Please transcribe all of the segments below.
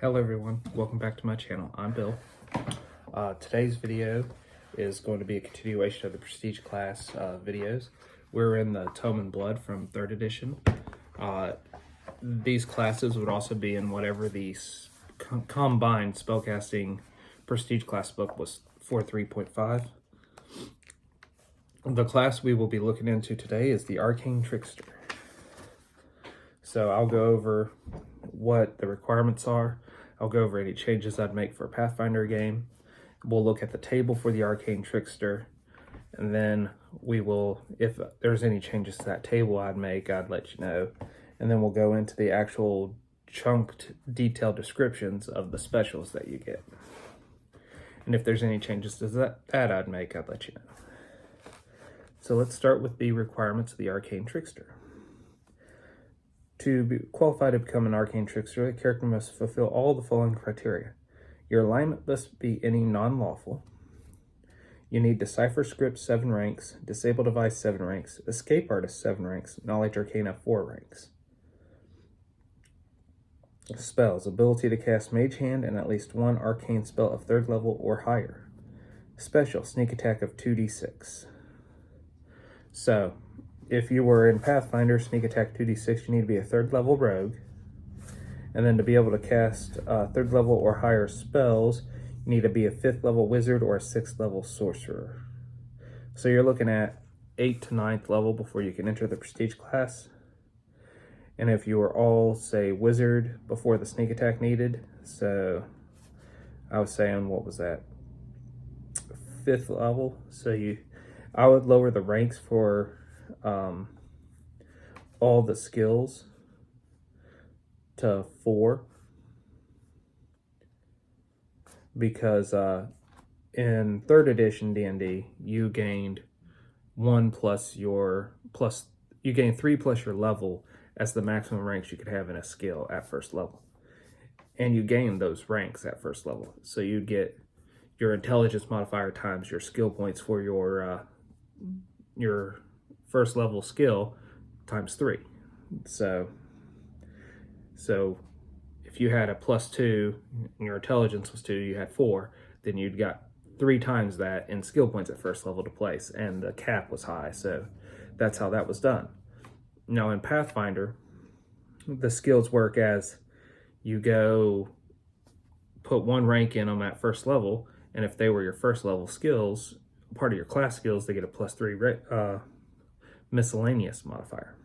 Hello everyone, welcome back to my channel. I'm Bill. Today's video is going to be a continuation of the Prestige class videos. We're in the Tome and Blood from 3rd edition. These classes would also be in whatever the combined spellcasting Prestige class book was for 3.5. The class we will be looking into today is the Arcane Trickster. So I'll go over what the requirements are. I'll go over any changes I'd make for a Pathfinder game. We'll look at the table for the Arcane Trickster, and then we will, if there's any changes to that table I'd make, I'd let you know. And then we'll go into the actual chunked detailed descriptions of the specials that you get. And if there's any changes to that I'd make, I'd let you know. So let's start with the requirements of the Arcane Trickster. To be qualified to become an Arcane Trickster, the character must fulfill all the following criteria. Your alignment must be any non-lawful. You need Decipher Script 7 ranks, Disable Device 7 ranks, Escape Artist 7 ranks, Knowledge Arcana 4 ranks. Spells: ability to cast Mage Hand and at least one arcane spell of 3rd level or higher. Special: sneak attack of 2d6. So, if you were in Pathfinder, sneak attack 2d6, you need to be a 3rd level rogue. And then to be able to cast 3rd level or higher spells, you need to be a 5th level wizard or a 6th level sorcerer. So you're looking at 8th to 9th level before you can enter the Prestige class. And if you were all, say, wizard before the sneak attack needed, so I was saying, what was that? 5th level. So I would lower the ranks for all the skills to 4, because in 3rd edition D&D you gained 3 plus your level as the maximum ranks you could have in a skill at 1st level, and you gain those ranks at 1st level. So you'd get your intelligence modifier times your skill points for your 1st level skill times 3. So if you had a +2 and your intelligence was 2, you had 4, then you'd got 3 times that in skill points at 1st level to place, and the cap was high, so that's how that was done. Now in Pathfinder, the skills work as you go put 1 rank in them at 1st level, and if they were your 1st level skills, part of your class skills, they get a +3 miscellaneous modifier.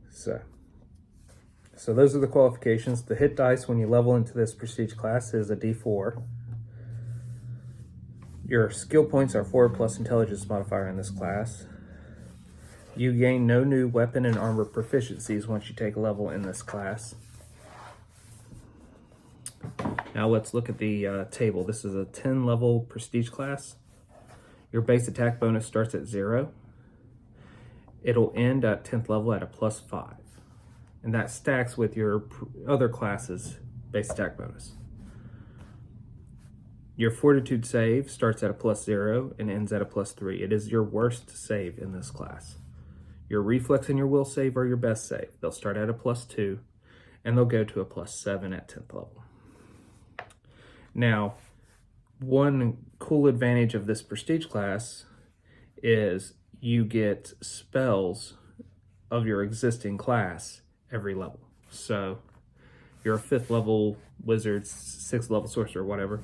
So those are the qualifications. The hit dice when you level into this Prestige class is a D4. Your skill points are 4 plus intelligence modifier in this class. You gain no new weapon and armor proficiencies once you take a level in this class. Now let's look at the table. This is a 10 level Prestige class. Your base attack bonus starts at 0. It'll end at 10th level at a +5. And that stacks with your other classes' base attack bonus. Your Fortitude save starts at a +0 and ends at a +3. It is your worst save in this class. Your Reflex and your Will save are your best save. They'll start at a +2 and they'll go to a +7 at 10th level. Now, one cool advantage of this Prestige class is you get spells of your existing class every level. So you're a 5th level wizard, 6th level sorcerer, whatever.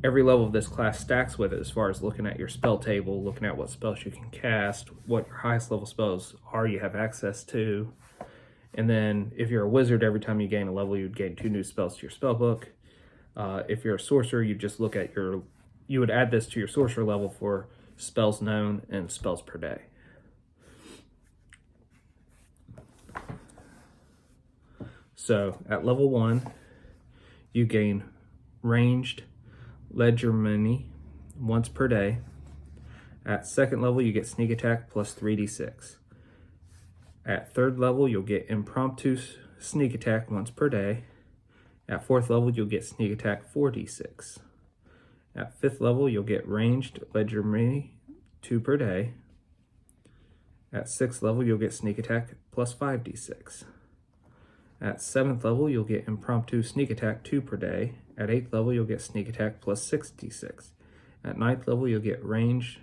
Every level of this class stacks with it as far as looking at your spell table, looking at what spells you can cast, what your highest level spells are you have access to. And then if you're a wizard, every time you gain a level, you'd gain 2 new spells to your spell book. If you're a sorcerer, you just look at you would add this to your sorcerer level for spells known and spells per day. So at level 1, you gain ranged legerdemain once per day. At 2nd level, you get sneak attack plus 3d6. At 3rd level, you'll get impromptu sneak attack once per day. At 4th level, you'll get sneak attack 4d6. At 5th level, you'll get ranged legerdemain 2 per day. At 6th level, you'll get sneak attack plus 5d6. At 7th level, you'll get impromptu sneak attack 2 per day. At 8th level, you'll get sneak attack plus 66. At 9th level, you'll get range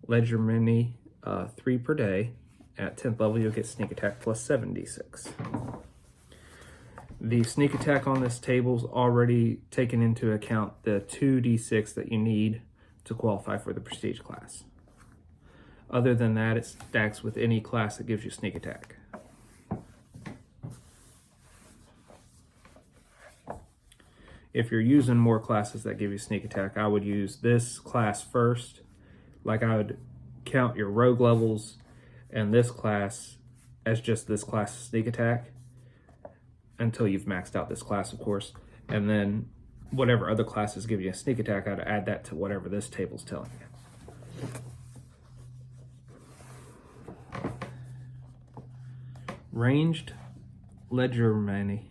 ledger mini 3 per day. At 10th level, you'll get sneak attack plus 76. The sneak attack on this table is already taken into account the 2d6 that you need to qualify for the prestige class. Other than that, it stacks with any class that gives you sneak attack. If you're using more classes that give you sneak attack, I would use this class first. Like I would count your rogue levels and this class as just this class sneak attack until you've maxed out this class, of course. And then whatever other classes give you a sneak attack, I'd add that to whatever this table's telling you. Ranged ledger mini.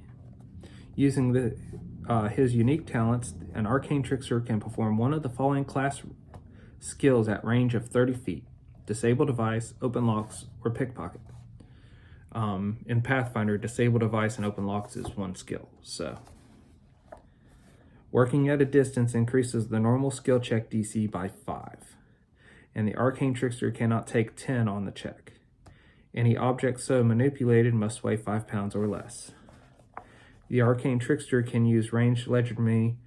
Using his unique talents, an arcane trickster can perform one of the following class skills at range of 30 feet. Disable device, open locks, or pickpocket. In Pathfinder, disable device and open locks is one skill. So, working at a distance increases the normal skill check DC by 5. And the arcane trickster cannot take 10 on the check. Any object so manipulated must weigh 5 pounds or less. The arcane trickster can use ranged ledger mini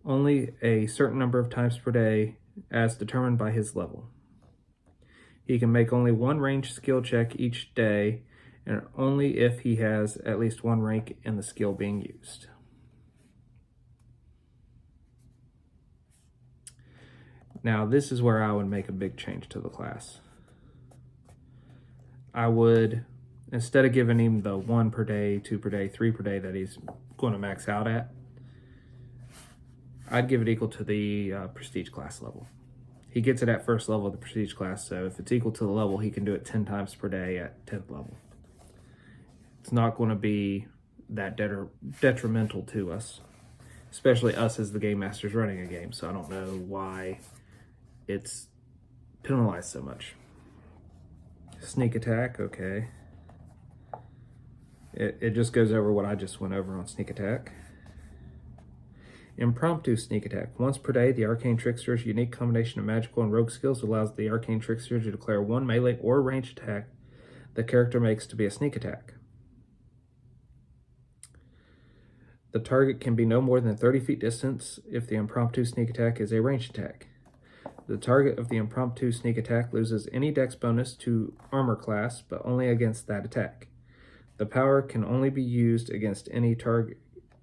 only a certain number of times per day as determined by his level. He can make only one ranged skill check each day and only if he has at least one rank in the skill being used. Now this is where I would make a big change to the class. I would, instead of giving him the 1 per day, 2 per day, 3 per day that he's going to max out at, I'd give it equal to the prestige class level. He gets it at first level of the prestige class, so if it's equal to the level, he can do it 10 times per day at 10th level. It's not going to be that detrimental to us, especially us as the game masters running a game, so I don't know why it's penalized so much. Sneak attack, okay. It just goes over what I just went over on sneak attack. Impromptu sneak attack. Once per day, the arcane trickster's unique combination of magical and rogue skills allows the arcane trickster to declare one melee or ranged attack the character makes to be a sneak attack. The target can be no more than 30 feet distance if the impromptu sneak attack is a ranged attack. The target of the impromptu sneak attack loses any dex bonus to armor class, but only against that attack. The power can only be used against any target.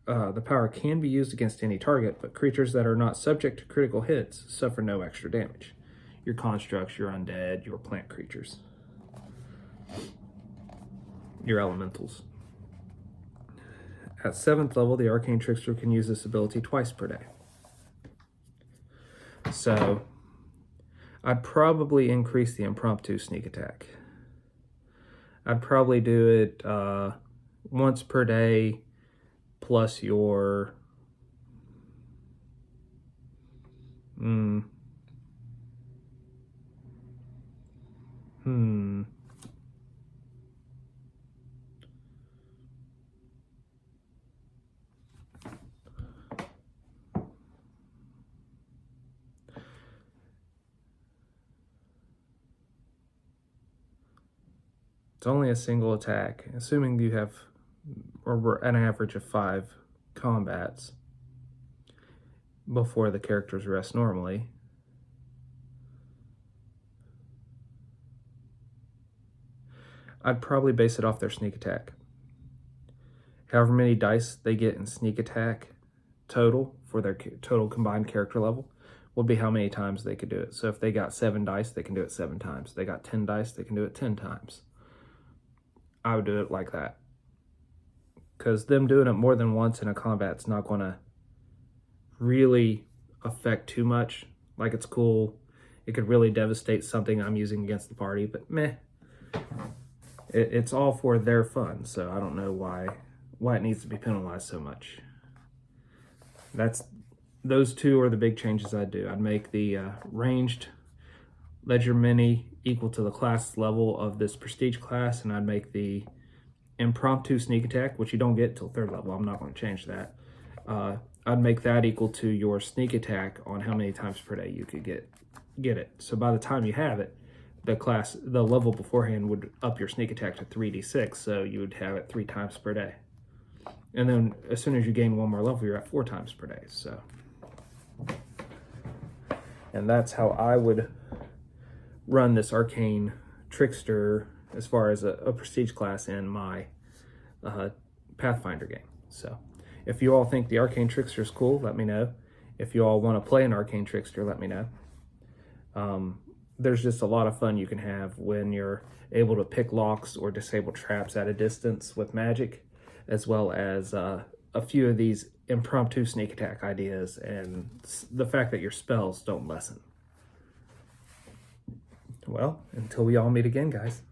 The power can be used against any target, but creatures that are not subject to critical hits suffer no extra damage. Your constructs, your undead, your plant creatures, your elementals. At 7th level, the arcane trickster can use this ability twice per day. So I'd probably increase the impromptu sneak attack. I'd probably do it once per day plus your It's only a single attack, assuming you have an average of 5 combats before the characters rest normally. I'd probably base it off their sneak attack. However many dice they get in sneak attack total for their total combined character level will be how many times they could do it. So if they got 7 dice, they can do it 7 times. They got 10 dice, they can do it 10 times. I would do it like that. Because them doing it more than once in a combat's not going to really affect too much. Like, it's cool. It could really devastate something I'm using against the party, but meh. It's all for their fun, so I don't know why it needs to be penalized so much. Those two are the big changes I'd do. I'd make the ranged ledger mini equal to the class level of this prestige class, and I'd make the impromptu sneak attack, which you don't get till 3rd level. I'm not going to change that. I'd make that equal to your sneak attack on how many times per day you could get it. So by the time you have it, the level beforehand would up your sneak attack to 3d6, so you would have it 3 times per day. And then as soon as you gain 1 more level, you're at 4 times per day. So, and that's how I would run this arcane trickster as far as a prestige class in my Pathfinder game. So if you all think the arcane trickster is cool, let me know. If you all want to play an arcane trickster, let me know. There's just a lot of fun you can have when you're able to pick locks or disable traps at a distance with magic, as well as a few of these impromptu sneak attack ideas and the fact that your spells don't lessen. Well, until we all meet again, guys.